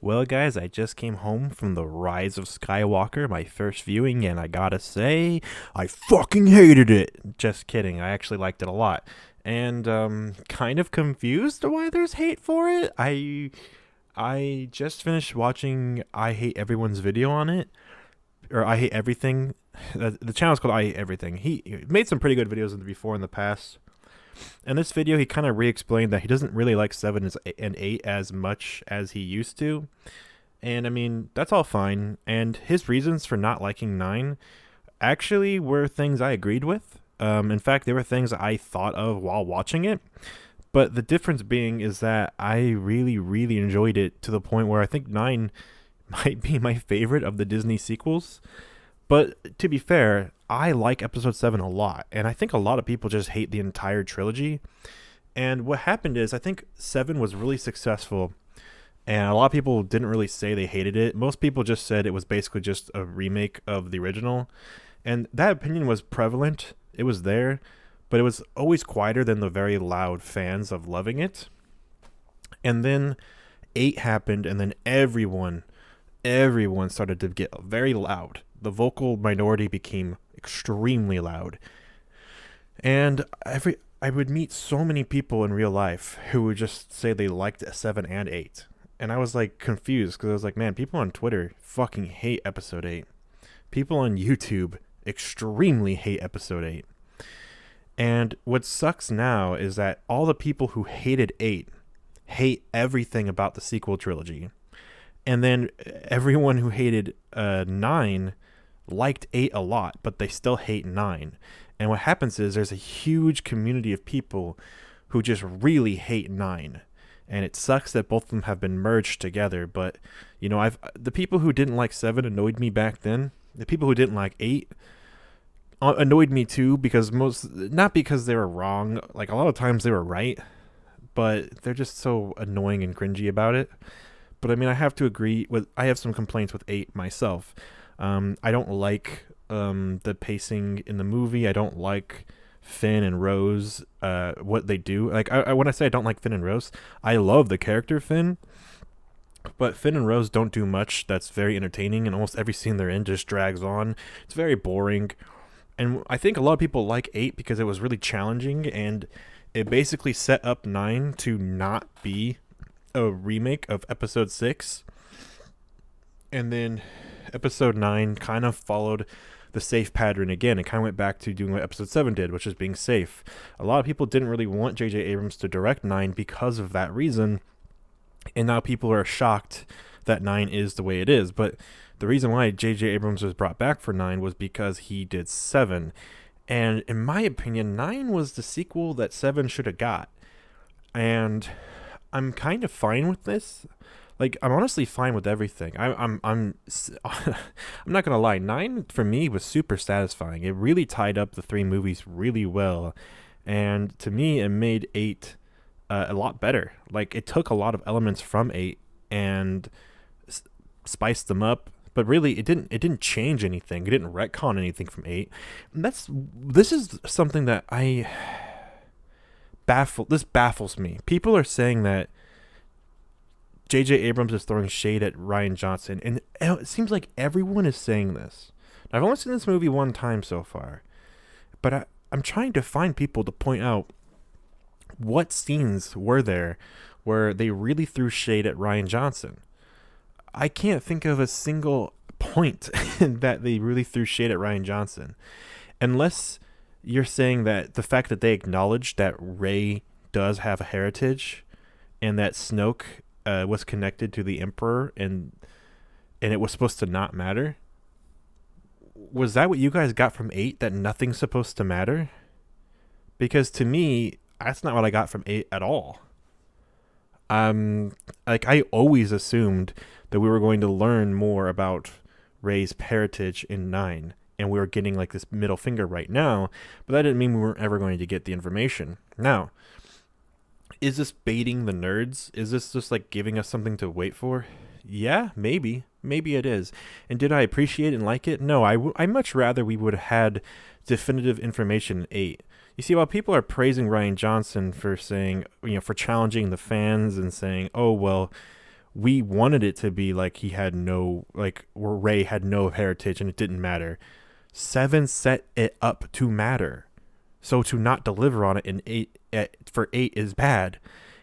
Well, guys, I just came home from The Rise of Skywalker, my first viewing, and I gotta say, I fucking hated it. Just kidding, I actually liked it a lot. And kind of confused why there's hate for it. I just finished watching I Hate Everyone's video on it, or I Hate Everything. The channel's called I Hate Everything. He made some pretty good videos before in the past. In this video, he kind of re-explained that he doesn't really like 7 and 8 as much as he used to. And I mean, that's all fine. And his reasons for not liking 9 actually were things I agreed with. In fact, they were things I thought of while watching it. But the difference being is that I really, really enjoyed it to the point where I think 9 might be my favorite of the Disney sequels. But to be fair, I like episode 7 a lot, and I think a lot of people just hate the entire trilogy. And what happened is, I think 7 was really successful, and a lot of people didn't really say they hated it. Most people just said it was basically just a remake of the original, and that opinion was prevalent. It was there, but it was always quieter than the very loud fans of loving it. And then 8 happened, and then everyone started to get very loud. The vocal minority became extremely loud. And I would meet so many people in real life who would just say they liked 7 and 8. And I was like confused because I was like, man, people on Twitter fucking hate episode 8. People on YouTube extremely hate episode 8. And what sucks now is that all the people who hated 8 hate everything about the sequel trilogy. And then everyone who hated 9 liked 8 a lot, but they still hate 9. And what happens is there's a huge community of people who just really hate 9. And it sucks that both of them have been merged together. But, you know, the people who didn't like 7 annoyed me back then. The people who didn't like 8 annoyed me too, because not because they were wrong. Like, a lot of times they were right, but they're just so annoying and cringy about it. But I mean, I have to agree with. I have some complaints with 8 myself. I don't like the pacing in the movie. I don't like Finn and Rose. What they do. Like, when I say I don't like Finn and Rose, I love the character Finn. But Finn and Rose don't do much that's very entertaining, and almost every scene they're in just drags on. It's very boring. And I think a lot of people like 8 because it was really challenging, and it basically set up 9 to not be a remake of episode 6. And then episode 9 kind of followed the safe pattern again. It kind of went back to doing what episode 7 did, which is being safe. A lot of people didn't really want J.J. Abrams to direct 9 because of that reason. And now people are shocked that 9 is the way it is. But the reason why J.J. Abrams was brought back for 9 was because he did 7. And in my opinion, 9 was the sequel that 7 should have got. And I'm kind of fine with this. Like, I'm honestly fine with everything. I'm not gonna lie. 9 for me was super satisfying. It really tied up the 3 movies really well, and to me, it made 8 a lot better. Like, it took a lot of elements from 8 and spiced them up. But really, it didn't change anything. It didn't retcon anything from 8. And this is something that this baffles me. People are saying that J.J. Abrams is throwing shade at Rian Johnson, and it seems like everyone is saying this. I've only seen this movie one time so far, but I'm trying to find people to point out what scenes were there where they really threw shade at Rian Johnson. I can't think of a single point that they really threw shade at Rian Johnson, unless you're saying that the fact that they acknowledged that Rey does have a heritage and that Snoke was connected to the Emperor and it was supposed to not matter. Was that what you guys got from 8, that nothing's supposed to matter? Because to me, that's not what I got from 8 at all. Like, I always assumed that we were going to learn more about Rey's heritage in 9, and we were getting like this middle finger right now, but that didn't mean we weren't ever going to get the information. Now, is this baiting the nerds? Is this just like giving us something to wait for? Yeah, maybe. Maybe it is. And did I appreciate and like it? No, I much rather we would have had definitive information in 8. You see, while people are praising Rian Johnson for saying, for challenging the fans and saying, oh, well, We wanted it to be like he had no, like, where Ray had no heritage and it didn't matter. 7 set it up to matter. So to not deliver on it in 8 for 8 is bad.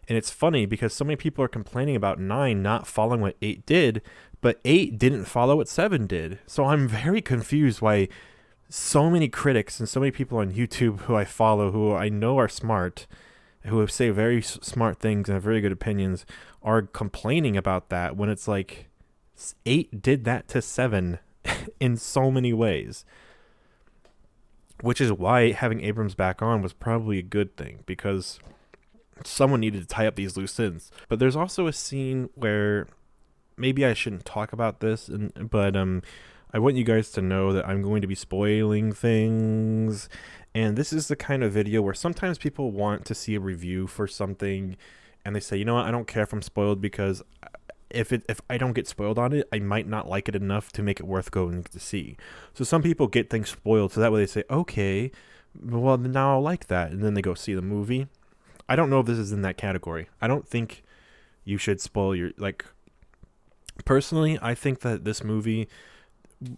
And it's funny because so many people are complaining about 9 not following what 8 did, but 8 didn't follow what 7 did. So I'm very confused why so many critics and so many people on YouTube who I follow, who I know are smart, who say very smart things and have very good opinions, are complaining about that when it's like 8 did that to 7 in so many ways. Which is why having Abrams back on was probably a good thing, because someone needed to tie up these loose ends. But there's also a scene where maybe I shouldn't talk about this, but I want you guys to know that I'm going to be spoiling things. And this is the kind of video where sometimes people want to see a review for something and they say, you know what, I don't care if I'm spoiled, because if I don't get spoiled on it, I might not like it enough to make it worth going to see. So some people get things spoiled, so that way they say, okay, well, now I'll like that, and then they go see the movie. I don't know if this is in that category. I don't think you should spoil your, like, personally, I think that this movie,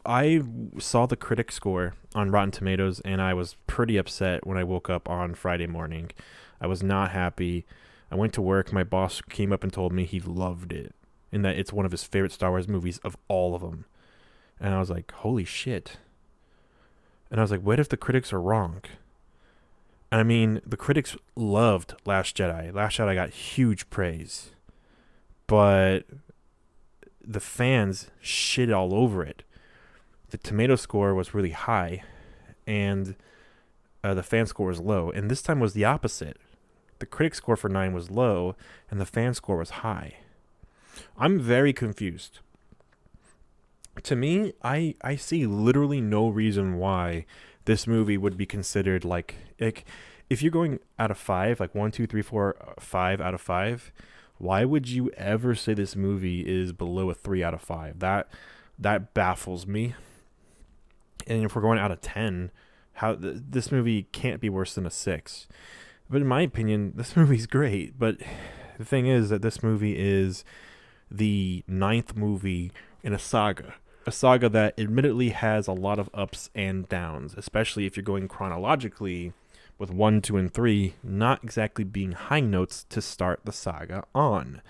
I saw the critic score on Rotten Tomatoes, and I was pretty upset when I woke up on Friday morning. I was not happy. I went to work. My boss came up and told me he loved it, and that it's one of his favorite Star Wars movies of all of them. And I was like, holy shit. And I was like, what if the critics are wrong? And I mean, the critics loved Last Jedi. Last Jedi got huge praise. But the fans shit all over it. The tomato score was really high, and the fan score was low. And this time was the opposite. The critic score for 9 was low, and the fan score was high. I'm very confused. To me, I see literally no reason why this movie would be considered like if you're going out of 5, like 1, 2, 3, 4, 5 out of 5, why would you ever say this movie is below a 3 out of 5? That baffles me. And if we're going out of 10, how this movie can't be worse than a 6. But in my opinion, this movie's great. But the thing is that this movie is the 9th movie in a saga. A saga that admittedly has a lot of ups and downs, especially if you're going chronologically with 1, 2, and 3 not exactly being high notes to start the saga on.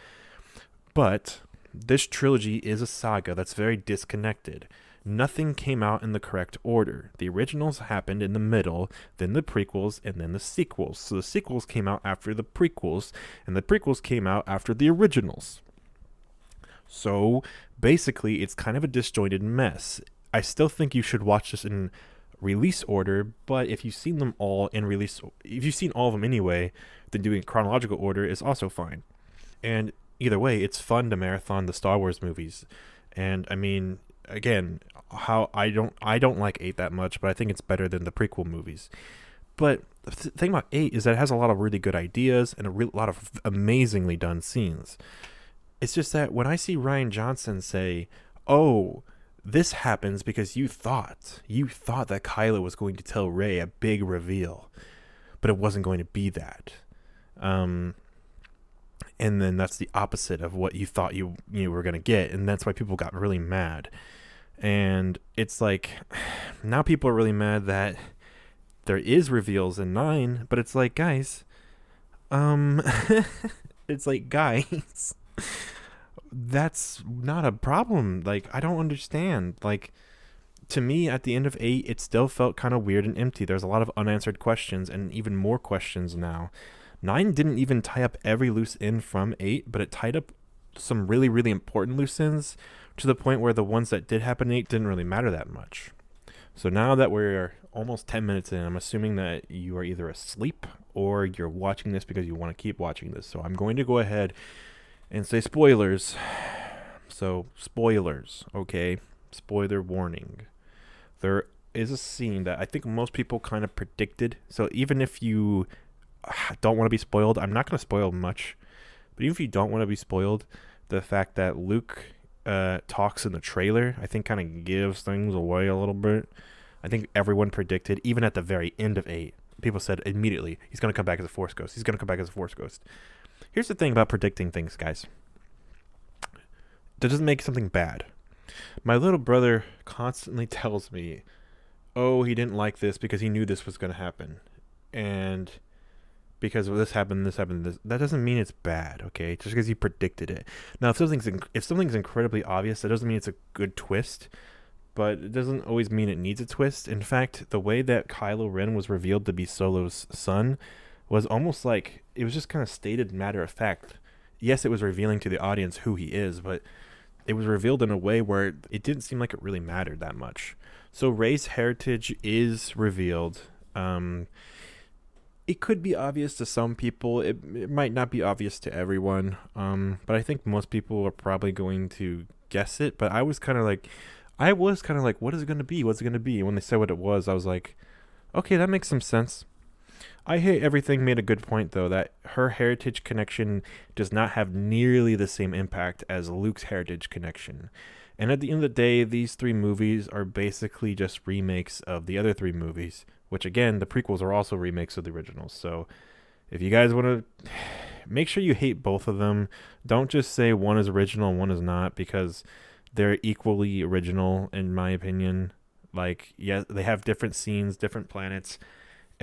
But this trilogy is a saga that's very disconnected. Nothing came out in the correct order. The originals happened in the middle, then the prequels, and then the sequels. So the sequels came out after the prequels, and the prequels came out after the originals. So basically, it's kind of a disjointed mess. I still think you should watch this in release order, but if you've seen them all in release, if you've seen all of them anyway, then doing chronological order is also fine. And either way, it's fun to marathon the Star Wars movies. And I mean, again, how I don't like 8 that much, but I think it's better than the prequel movies. But the thing about 8 is that it has a lot of really good ideas and a lot of amazingly done scenes. It's just that when I see Rian Johnson say, oh, this happens because you thought that Kylo was going to tell Rey a big reveal, but it wasn't going to be that. And then that's the opposite of what you thought you were going to get, and that's why people got really mad. And it's like, now people are really mad that there is reveals in 9, but it's like, guys, it's like, guys, that's not a problem. Like, I don't understand. Like, to me, at the end of 8, it still felt kind of weird and empty. There's a lot of unanswered questions, and even more questions now. 9 didn't even tie up every loose end from 8, but it tied up some really, really important loose ends to the point where the ones that did happen in 8 didn't really matter that much. So now that we're almost 10 minutes in, I'm assuming that you are either asleep or you're watching this because you want to keep watching this. So I'm going to go ahead and say spoilers. So, spoilers, okay? Spoiler warning. There is a scene that I think most people kind of predicted. So even if you don't want to be spoiled, I'm not going to spoil much. But even if you don't want to be spoiled, the fact that Luke talks in the trailer, I think kind of gives things away a little bit. I think everyone predicted, even at the very end of 8, people said immediately, he's going to come back as a Force Ghost. He's going to come back as a Force Ghost. Here's the thing about predicting things, guys. that doesn't make something bad. My little brother constantly tells me, "Oh, he didn't like this because he knew this was going to happen," and because this happened, this. That doesn't mean it's bad, okay? Just because you predicted it. Now, if something's incredibly obvious, that doesn't mean it's a good twist. But it doesn't always mean it needs a twist. In fact, the way that Kylo Ren was revealed to be Solo's son was almost like it was just kind of stated matter of fact. Yes, it was revealing to the audience who he is, but it was revealed in a way where it didn't seem like it really mattered that much. So Rey's heritage is revealed. It could be obvious to some people. It might not be obvious to everyone. But I think most people are probably going to guess it. But I was kind of like, what is it going to be? What's it going to be? And when they said what it was, I was like, okay, that makes some sense. I Hate Everything made a good point, though, that her heritage connection does not have nearly the same impact as Luke's heritage connection. And at the end of the day, these three movies are basically just remakes of the other three movies, which, again, the prequels are also remakes of the originals. So if you guys want to make sure you hate both of them, don't just say one is original and one is not, because they're equally original, in my opinion. Like, yeah, they have different scenes, different planets,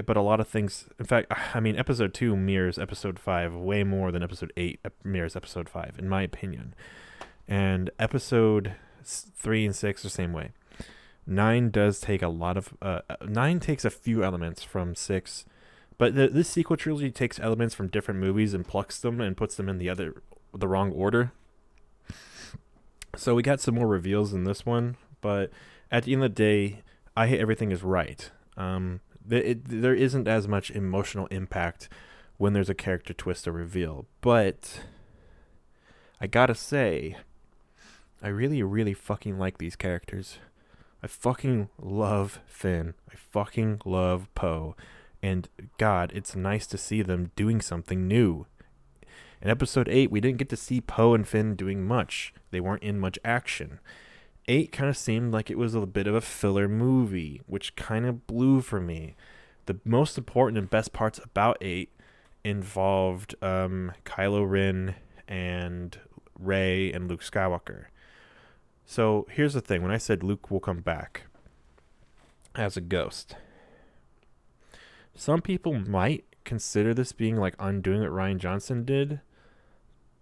but a lot of things. In fact, I mean, episode 2 mirrors episode 5 way more than episode 8 mirrors episode 5, in my opinion. And episode 3 and 6 the same way. 9 does take a lot of 9 takes a few elements from 6, but this sequel trilogy takes elements from different movies and plucks them and puts them in the wrong order. So we got some more reveals in this one, but at the end of the day, I Hate Everything is right. There isn't as much emotional impact when there's a character twist or reveal, but I gotta say, I really, really fucking like these characters. I fucking love Finn. I fucking love Poe. And God, it's nice to see them doing something new. In episode 8, we didn't get to see Poe and Finn doing much. They weren't in much action. 8 kind of seemed like it was a bit of a filler movie, which kind of blew for me. The most important and best parts about 8 involved Kylo Ren and Rey and Luke Skywalker. So here's the thing. When I said Luke will come back as a ghost, some people might consider this being like undoing what Rian Johnson did,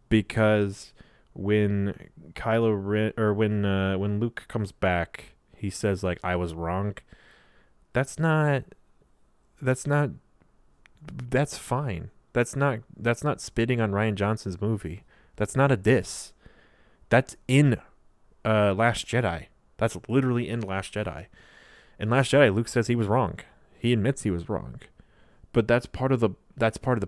because when Kylo Ren, or when Luke comes back, he says like, "I was wrong." That's fine. That's not spitting on Rian Johnson's movie. That's not a diss. That's in Last Jedi. That's literally in Last Jedi. In Last Jedi, Luke says he was wrong. He admits he was wrong. But that's part of the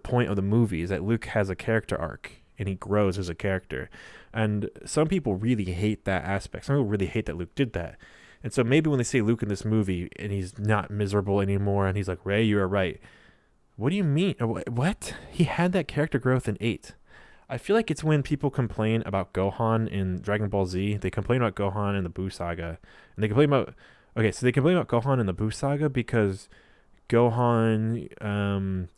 point of the movie, is that Luke has a character arc and he grows as a character. And some people really hate that aspect. Some people really hate that Luke did that. And so maybe when they say Luke in this movie and he's not miserable anymore and he's like, "Rey, you are right." What do you mean? What? He had that character growth in 8. I feel like it's when people complain about Gohan in Dragon Ball Z. They complain about Gohan in the Buu Saga. And they complain about Gohan in the Buu Saga because Gohan,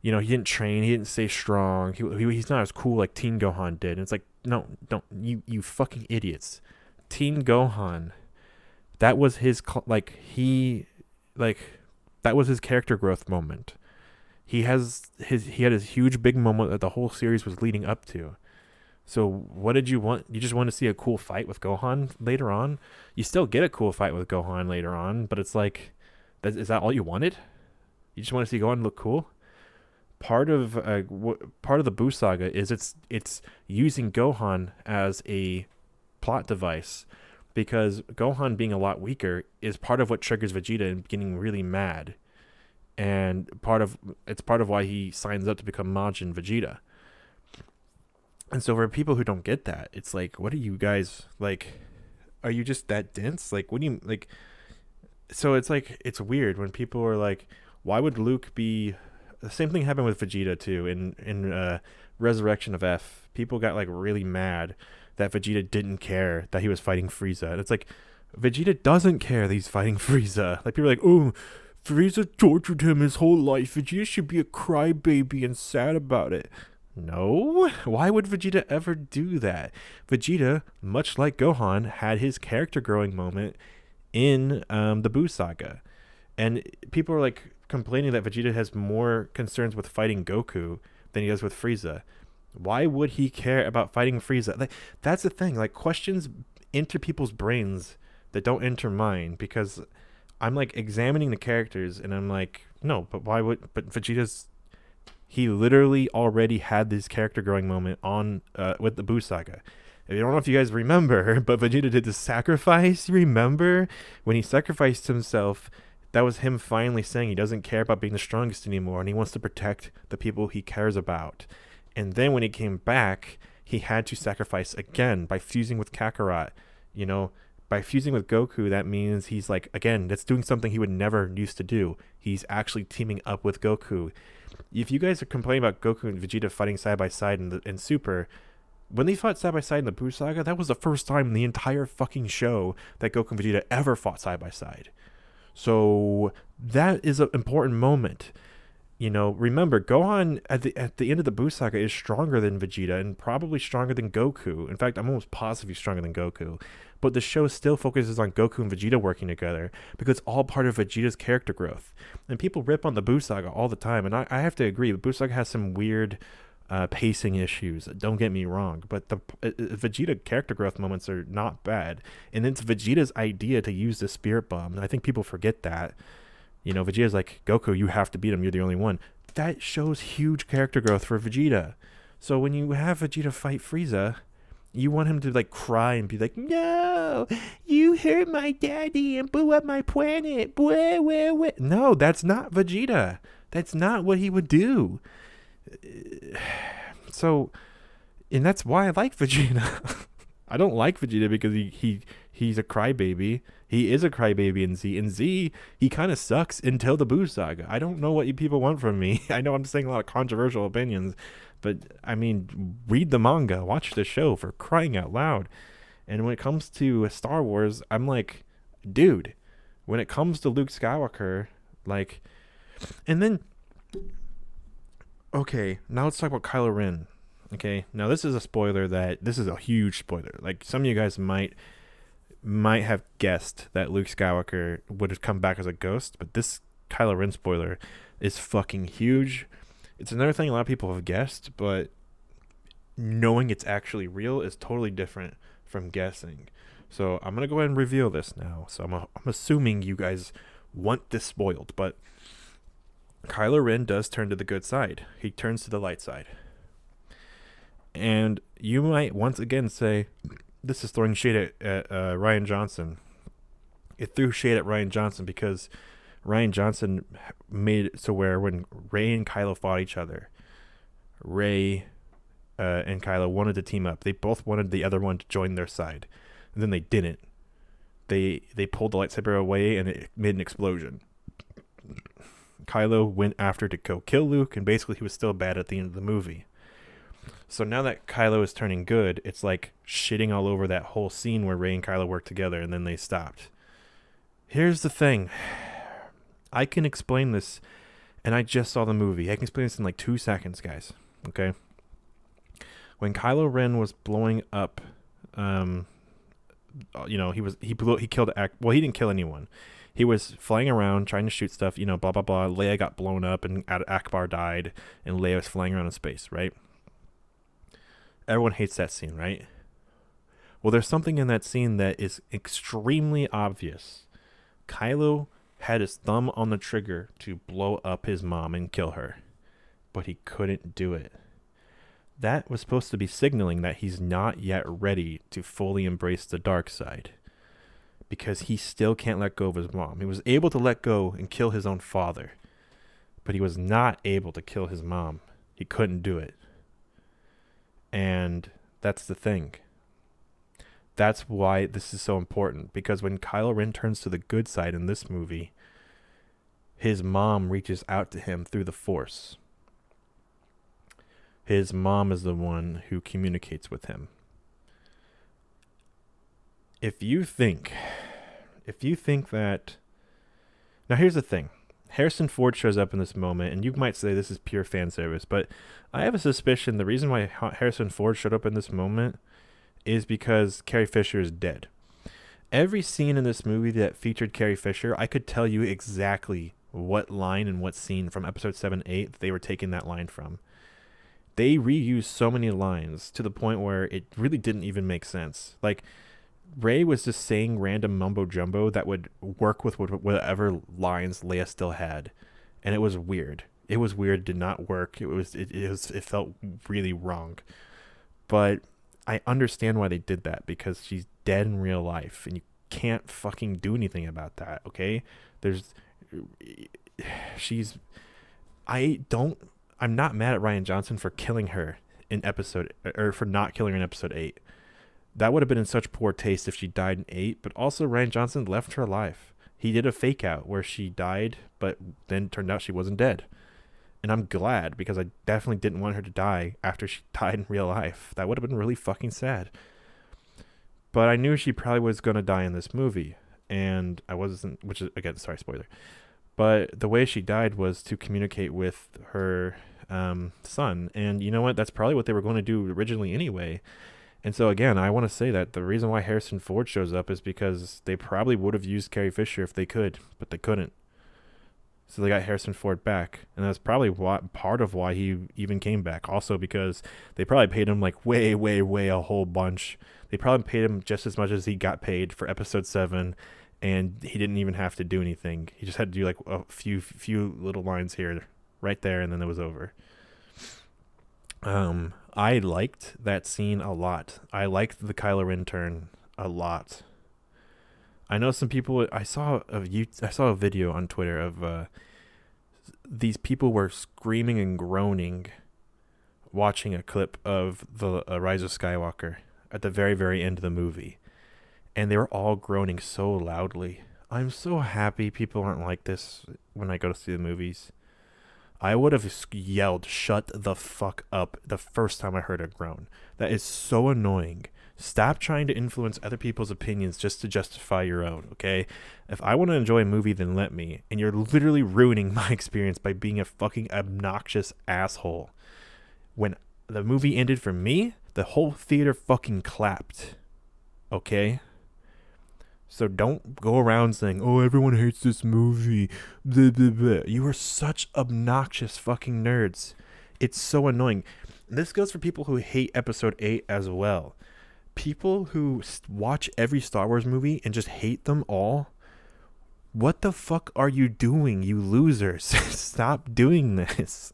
he didn't train, he didn't stay strong, he's not as cool like Teen Gohan did. And it's like, no, don't, you fucking idiots. Teen Gohan, that was his that was his character growth moment. He had his huge big moment that the whole series was leading up to. So what did you want? You just want to see a cool fight with Gohan later on? You still get a cool fight with Gohan later on, but it's like, is that all you wanted? You just want to see Gohan look cool? Part of the Buu Saga is it's using Gohan as a plot device, because Gohan being a lot weaker is part of what triggers Vegeta and getting really mad, and it's part of why he signs up to become Majin Vegeta. And so for people who don't get that, it's like, what are you guys like? Are you just that dense? Like, what do you like? So it's like, it's weird when people are like, why would Luke be? The same thing happened with Vegeta too. In Resurrection of F, people got like really mad that Vegeta didn't care that he was fighting Frieza. And it's like, Vegeta doesn't care that he's fighting Frieza. Like, people are like, oh, Frieza tortured him his whole life. Vegeta should be a crybaby and sad about it. No. Why would Vegeta ever do that? Vegeta, much like Gohan, had his character growing moment in the Buu saga. And people are like complaining that Vegeta has more concerns with fighting Goku than he does with Frieza. Why would he care about fighting Frieza? Like, that's the thing. Like, questions enter people's brains that don't enter mine, because I'm like examining the characters and I'm like, no, but why would? But Vegeta's, he literally already had this character growing moment on with the Buu saga. I don't know if you guys remember, but Vegeta did the sacrifice. Remember when he sacrificed himself? That was him finally saying he doesn't care about being the strongest anymore, and he wants to protect the people he cares about. And then when he came back, he had to sacrifice again by fusing with Kakarot. You know, by fusing with Goku, that means he's like, again, that's doing something he would never used to do. He's actually teaming up with Goku. If you guys are complaining about Goku and Vegeta fighting side by side in Super, when they fought side by side in the Buu saga, that was the first time in the entire fucking show that Goku and Vegeta ever fought side by side. So that is an important moment. You know, remember, Gohan at the end of the Buu saga is stronger than Vegeta and probably stronger than Goku. In fact, I'm almost positive he's stronger than Goku. But the show still focuses on Goku and Vegeta working together because it's all part of Vegeta's character growth. And people rip on the Buu saga all the time, and I have to agree. The Buu saga has some weird pacing issues. Don't get me wrong, but the Vegeta character growth moments are not bad. And it's Vegeta's idea to use the Spirit Bomb. And I think people forget that. You know, Vegeta's like, Goku, you have to beat him. You're the only one. That shows huge character growth for Vegeta. So when you have Vegeta fight Frieza, you want him to like cry and be like, no, you hurt my daddy and blew up my planet. Blah, blah, blah. No, that's not Vegeta. That's not what he would do. So, and that's why I like Vegeta. I don't like Vegeta because he's a crybaby. He is a crybaby in Z. In Z, he kind of sucks until the Buu saga. I don't know what you people want from me. I know I'm saying a lot of controversial opinions, but I mean, read the manga, watch the show, for crying out loud. And when it comes to Star Wars, I'm like, dude, when it comes to Luke Skywalker, like, and then, okay, now let's talk about Kylo Ren. Okay, now this is a spoiler this is a huge spoiler. Like, some of you guys might have guessed that Luke Skywalker would have come back as a ghost, but this Kylo Ren spoiler is fucking huge. It's another thing a lot of people have guessed, but knowing it's actually real is totally different from guessing. So I'm going to go ahead and reveal this now. So I'm assuming you guys want this spoiled, but Kylo Ren does turn to the good side. He turns to the light side. And you might once again say, this is throwing shade at Rian Johnson. It threw shade at Rian Johnson because Rian Johnson made it so where when Rey and Kylo fought each other, Rey and Kylo wanted to team up. They both wanted the other one to join their side. And then they didn't. They pulled the lightsaber away and it made an explosion. Kylo went after to go kill Luke, and basically he was still bad at the end of the movie. So now that Kylo is turning good, it's like shitting all over that whole scene where Rey and Kylo worked together and then they stopped. Here's the thing. I can explain this, and I just saw the movie. I can explain this in like 2 seconds, guys. Okay? When Kylo Ren was blowing up, you know, he killed, well, he didn't kill anyone. He was flying around trying to shoot stuff, you know, blah, blah, blah. Leia got blown up and Akbar died, and Leia was flying around in space, right? Everyone hates that scene, right? Well, there's something in that scene that is extremely obvious. Kylo had his thumb on the trigger to blow up his mom and kill her, but he couldn't do it. That was supposed to be signaling that he's not yet ready to fully embrace the dark side, because he still can't let go of his mom. He was able to let go and kill his own father, but he was not able to kill his mom. He couldn't do it. And that's the thing. That's why this is so important, because when Kylo Ren turns to the good side in this movie, his mom reaches out to him through the Force. His mom is the one who communicates with him. If you think that... Now here's the thing. Harrison Ford shows up in this moment, and you might say this is pure fan service, but I have a suspicion the reason why Harrison Ford showed up in this moment is because Carrie Fisher is dead. Every scene in this movie that featured Carrie Fisher, I could tell you exactly what line and what scene from episode 7, 8 they were taking that line from. They reused so many lines to the point where it really didn't even make sense. Like, Ray was just saying random mumbo jumbo that would work with whatever lines Leia still had, and it was weird. It was weird. Did not work. It felt really wrong. But I understand why they did that, because she's dead in real life, and you can't fucking do anything about that. Okay, I'm not mad at Rian Johnson for killing her for not killing her in episode 8. That would have been in such poor taste if she died in 8, but also Rian Johnson left her alive. He did a fake out where she died, but then turned out she wasn't dead. And I'm glad, because I definitely didn't want her to die after she died in real life. That would have been really fucking sad. But I knew she probably was going to die in this movie. And I wasn't, which is, again, sorry, spoiler. But the way she died was to communicate with her son. And you know what? That's probably what they were going to do originally anyway. And so, again, I want to say that the reason why Harrison Ford shows up is because they probably would have used Carrie Fisher if they could, but they couldn't. So they got Harrison Ford back, and that's probably part of why he even came back. Also because they probably paid him like way a whole bunch. They probably paid him just as much as he got paid for episode 7, and he didn't even have to do anything. He just had to do like a few little lines here, right there, and then it was over. I liked that scene a lot. I liked the Kylo Ren turn a lot. I know some people. I saw a video on Twitter of these people were screaming and groaning, watching a clip of the Rise of Skywalker at the very end of the movie, and they were all groaning so loudly. I'm so happy people aren't like this when I go to see the movies. I would have yelled, "Shut the fuck up," the first time I heard a groan. That is so annoying. Stop trying to influence other people's opinions just to justify your own, okay? If I want to enjoy a movie, then let me. And you're literally ruining my experience by being a fucking obnoxious asshole. When the movie ended for me, the whole theater fucking clapped, okay? So don't go around saying, "Oh, everyone hates this movie." Blah, blah, blah. You are such obnoxious fucking nerds. It's so annoying. And this goes for people who hate episode 8 as well. People who watch every Star Wars movie and just hate them all. What the fuck are you doing, you losers? Stop doing this.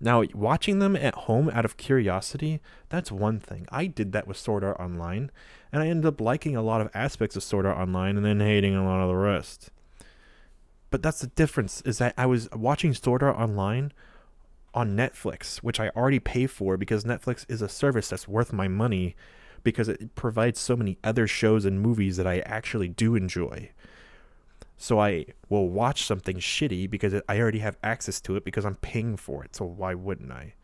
Now, watching them at home out of curiosity, that's one thing. I did that with Sword Art Online, and I ended up liking a lot of aspects of Sword Art Online and then hating a lot of the rest. But that's the difference, is that I was watching Sword Art Online on Netflix, which I already pay for because Netflix is a service that's worth my money because it provides so many other shows and movies that I actually do enjoy. So I will watch something shitty because I already have access to it because I'm paying for it. So why wouldn't I?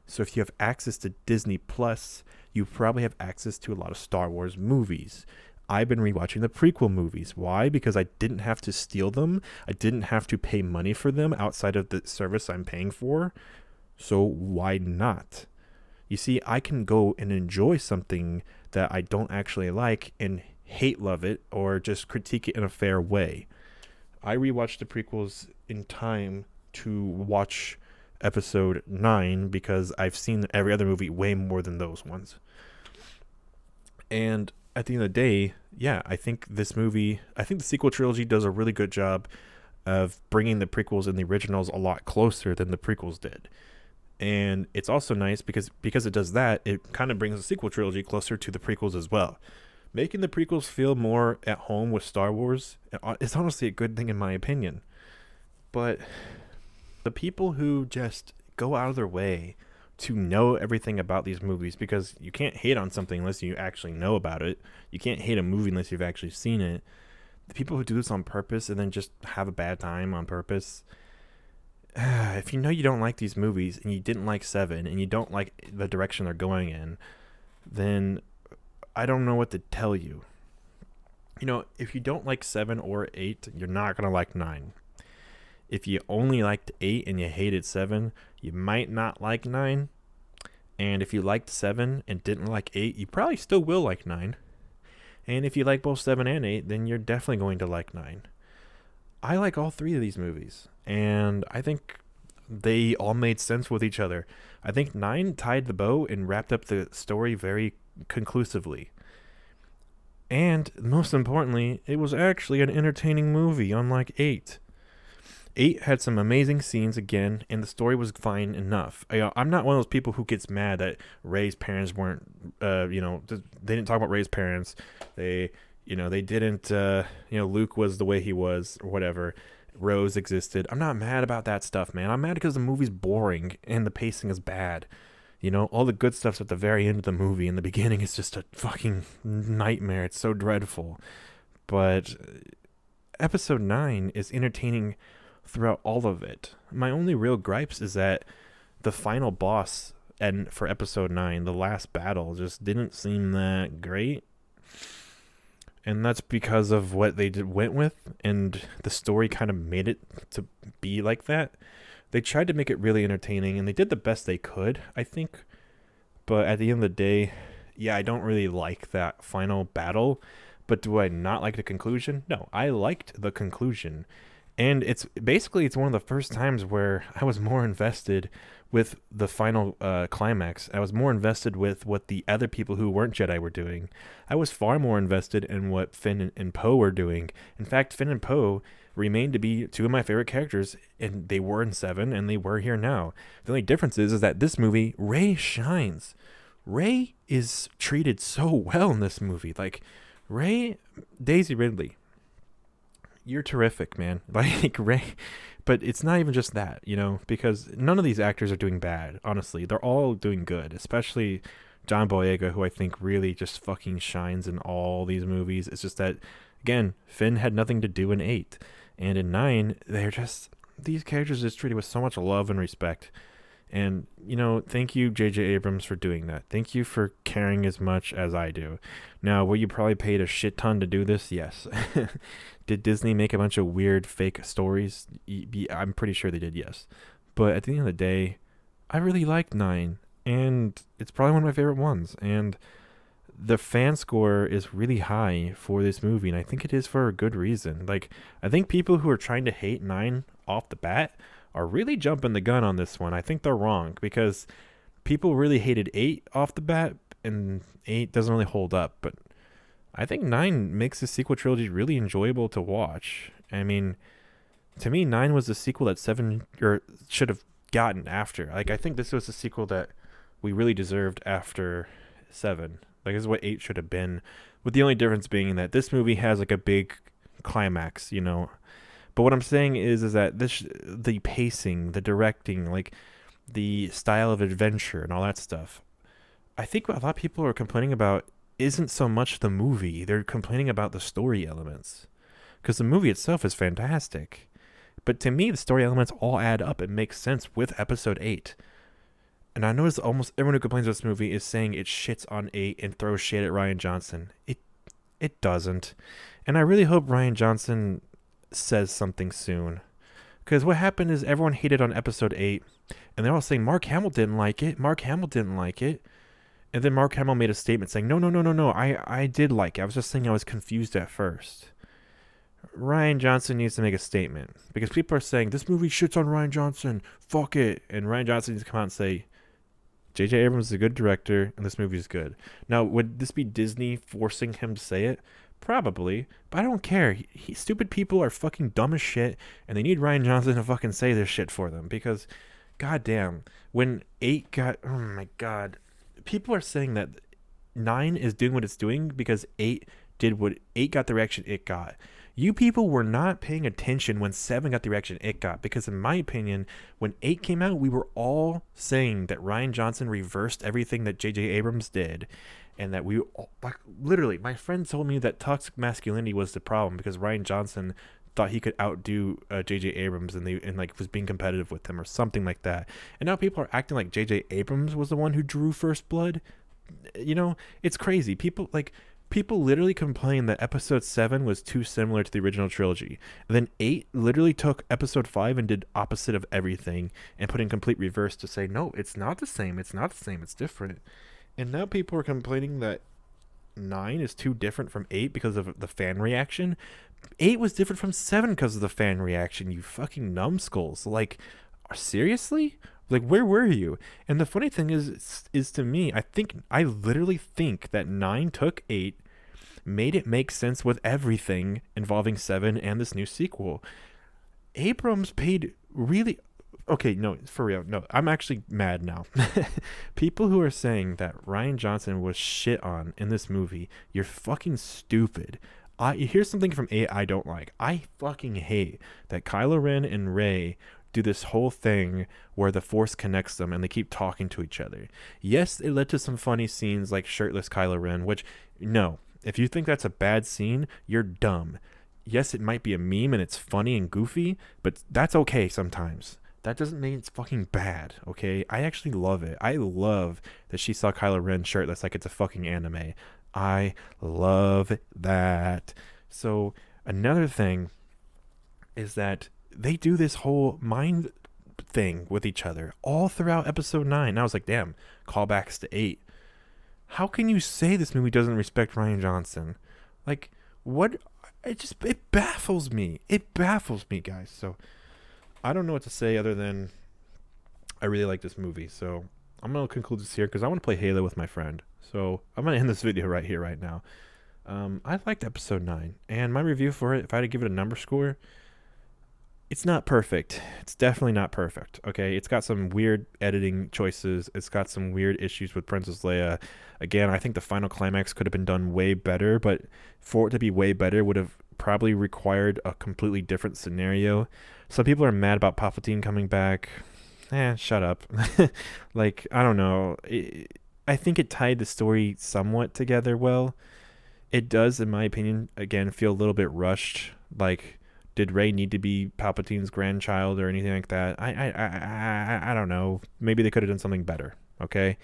So if you have access to Disney Plus, you probably have access to a lot of Star Wars movies. I've been rewatching the prequel movies. Why? Because I didn't have to steal them. I didn't have to pay money for them outside of the service I'm paying for. So why not? You see, I can go and enjoy something that I don't actually like and hate love it or just critique it in a fair way. I rewatched the prequels in time to watch episode 9 because I've seen every other movie way more than those ones. And at the end of the day, yeah, I think the sequel trilogy does a really good job of bringing the prequels and the originals a lot closer than the prequels did. And it's also nice because it does that, it kind of brings the sequel trilogy closer to the prequels as well. Making the prequels feel more at home with Star Wars is honestly a good thing in my opinion. But the people who just go out of their way to know everything about these movies, because you can't hate on something unless you actually know about it. You can't hate a movie unless you've actually seen it. The people who do this on purpose and then just have a bad time on purpose, if you know you don't like these movies and you didn't like 7 and you don't like the direction they're going in, then I don't know what to tell you. You know, if you don't like 7 or 8, you're not going to like 9. If you only liked 8 and you hated 7, you might not like 9. And if you liked 7 and didn't like 8, you probably still will like 9. And if you like both 7 and 8, then you're definitely going to like 9. I like all three of these movies, and I think they all made sense with each other. I think 9 tied the bow and wrapped up the story very conclusively. And most importantly, it was actually an entertaining movie, unlike 8. 8 had some amazing scenes again, and the story was fine enough. I'm not one of those people who gets mad that Rey's parents weren't, they didn't talk about Rey's parents. They didn't, Luke was the way he was, or whatever. Rose existed. I'm not mad about that stuff, man. I'm mad because the movie's boring and the pacing is bad. All the good stuff's at the very end of the movie. In the beginning, it's just a fucking nightmare. It's so dreadful. But episode 9 is entertaining throughout all of it. My only real gripes is that the final boss and for episode 9, the last battle, just didn't seem that great. And that's because of what they went with, and the story kind of made it to be like that. They tried to make it really entertaining, and they did the best they could, I think. But at the end of the day, yeah, I don't really like that final battle. But do I not like the conclusion? No, I liked the conclusion. And it's one of the first times where I was more invested with the final climax. I was more invested with what the other people who weren't Jedi were doing. I was far more invested in what Finn and Poe were doing. In fact, Finn and Poe remain to be two of my favorite characters, and they were in 7, and they were here now. The only difference is that this movie, Rey shines. Rey is treated so well in this movie. Like, Rey, Daisy Ridley, you're terrific, man. Like, Rey, but it's not even just that, because none of these actors are doing bad, honestly. They're all doing good, especially John Boyega, who I think really just fucking shines in all these movies. It's just that, again, Finn had nothing to do in 8. And in 9, these characters are just treated with so much love and respect. And, thank you, J.J. Abrams, for doing that. Thank you for caring as much as I do. Now, were you probably paid a shit ton to do this? Yes. Did Disney make a bunch of weird fake stories? I'm pretty sure they did, yes. But at the end of the day, I really liked 9. And it's probably one of my favorite ones. And the fan score is really high for this movie, and I think it is for a good reason. Like, I think people who are trying to hate 9 off the bat are really jumping the gun on this one. I think they're wrong, because people really hated 8 off the bat, and 8 doesn't really hold up. But I think 9 makes the sequel trilogy really enjoyable to watch. I mean, to me, 9 was the sequel that 7 should have gotten after. Like, I think this was the sequel that we really deserved after 7. Like, this is what 8 should have been, with the only difference being that this movie has, like, a big climax, But what I'm saying is that the pacing, the directing, like, the style of adventure and all that stuff, I think what a lot of people are complaining about isn't so much the movie. They're complaining about the story elements. Because the movie itself is fantastic. But to me, the story elements all add up and make sense with episode 8. And I notice almost everyone who complains about this movie is saying it shits on 8 and throws shade at Rian Johnson. It doesn't. And I really hope Rian Johnson says something soon. Because what happened is everyone hated on episode 8. And they're all saying Mark Hamill didn't like it. Mark Hamill didn't like it. And then Mark Hamill made a statement saying, no. I did like it. I was just saying I was confused at first. Rian Johnson needs to make a statement. Because people are saying, this movie shits on Rian Johnson. Fuck it. And Rian Johnson needs to come out and say, J.J. Abrams is a good director, and this movie is good. Now, would this be Disney forcing him to say it? Probably, but I don't care. Stupid people are fucking dumb as shit, and they need Rian Johnson to fucking say this shit for them, because, goddamn, when 8 got, oh my god, people are saying that 9 is doing what it's doing because 8 got the reaction it got. You people were not paying attention when 7 got the reaction it got, because in my opinion, when 8 came out, we were all saying that Rian Johnson reversed everything that J.J. Abrams did, and that literally, my friend told me that toxic masculinity was the problem because Rian Johnson thought he could outdo J.J. Abrams and was being competitive with him or something like that. And now people are acting like J.J. Abrams was the one who drew First Blood. It's crazy. People People literally complained that episode 7 was too similar to the original trilogy. And then 8 literally took episode 5 and did opposite of everything and put in complete reverse to say, no, it's not the same. It's not the same. It's different. And now people are complaining that 9 is too different from 8 because of the fan reaction. 8 was different from 7 because of the fan reaction, you fucking numbskulls. Like, seriously? Like, where were you? And the funny thing is to me, I literally think that 9 took 8, made it make sense with everything involving 7 and this new sequel. Abrams paid really... Okay, no, for real. No, I'm actually mad now. People who are saying that Rian Johnson was shit on in this movie, you're fucking stupid. Here's something from 8 I don't like. I fucking hate that Kylo Ren and Rey do this whole thing where the Force connects them and they keep talking to each other. Yes, it led to some funny scenes like shirtless Kylo Ren, which, no, if you think that's a bad scene, you're dumb. Yes, it might be a meme and it's funny and goofy, but that's okay sometimes. That doesn't mean it's fucking bad, okay? I actually love it. I love that she saw Kylo Ren shirtless like it's a fucking anime. I love that. So another thing is that they do this whole mind thing with each other all throughout episode 9. And I was like, damn, callbacks to 8. How can you say this movie doesn't respect Rian Johnson? Like, what? It baffles me. It baffles me, guys. So I don't know what to say other than I really like this movie. So I'm going to conclude this here because I want to play Halo with my friend. So I'm going to end this video right here, right now. I liked episode 9. And my review for it, if I had to give it a number score, it's not perfect. It's definitely not perfect, okay? It's got some weird editing choices. It's got some weird issues with Princess Leia. Again, I think the final climax could have been done way better, but for it to be way better would have probably required a completely different scenario. Some people are mad about Palpatine coming back. Shut up. Like, I don't know. I think it tied the story somewhat together well. It does, in my opinion, again, feel a little bit rushed. Like, did Rey need to be Palpatine's grandchild or anything like that? I don't know. Maybe they could have done something better, okay?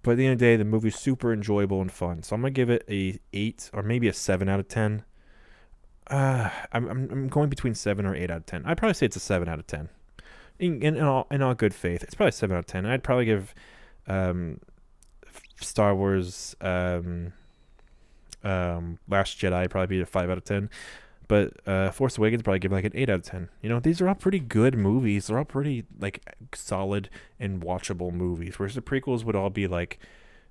But at the end of the day, the movie's super enjoyable and fun. So I'm going to give it a 8 or maybe a 7 out of 10. I'm going between 7 or 8 out of 10. I'd probably say it's a 7 out of 10. In all good faith, it's probably a 7 out of 10. I'd probably give Star Wars Last Jedi probably be a 5 out of 10. But Force Awakens probably give like an 8 out of 10. You know, these are all pretty good movies. They're all pretty like solid and watchable movies. Whereas the prequels would all be like,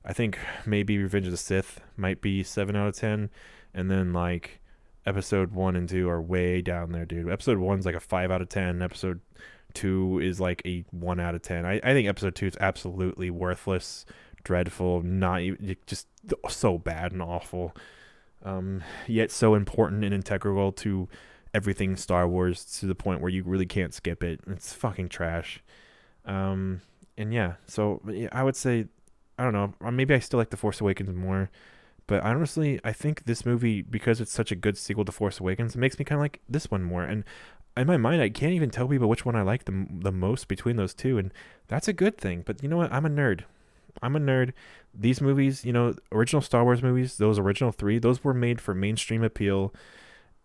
I think maybe Revenge of the Sith might be 7 out of 10, and then like episode 1 and 2 are way down there, dude. Episode 1's like a 5 out of 10. Episode 2 is like a 1 out of 10. I think episode 2 is absolutely worthless, dreadful, not even, just so bad and awful. Yet so important and integral to everything Star Wars to the point where you really can't skip it. It's fucking trash. And yeah, so I would say, I don't know, maybe I still like The Force Awakens more, but honestly, I think this movie, because it's such a good sequel to Force Awakens, it makes me kind of like this one more. And in my mind, I can't even tell people which one I like the most between those two, and that's a good thing. But you know what? I'm a nerd. These movies, you know, original Star Wars movies, those original 3, those were made for mainstream appeal,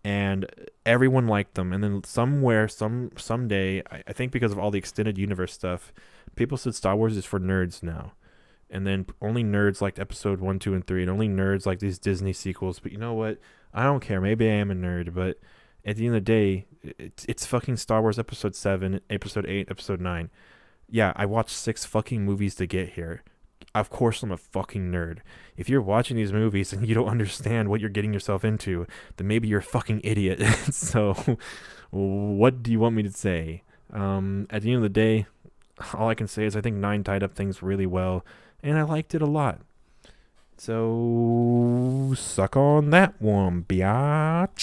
and everyone liked them. And then someday, I think because of all the extended universe stuff, people said Star Wars is for nerds now. And then only nerds liked episode 1, 2, and 3, and only nerds like these Disney sequels. But you know what? I don't care. Maybe I am a nerd, but at the end of the day, it's fucking Star Wars episode 7, episode 8, episode 9. Yeah, I watched 6 fucking movies to get here. Of course I'm a fucking nerd. If you're watching these movies and you don't understand what you're getting yourself into, then maybe you're a fucking idiot. So what do you want me to say? At the end of the day, all I can say is I think 9 tied up things really well, and I liked it a lot. So suck on that one, biatch.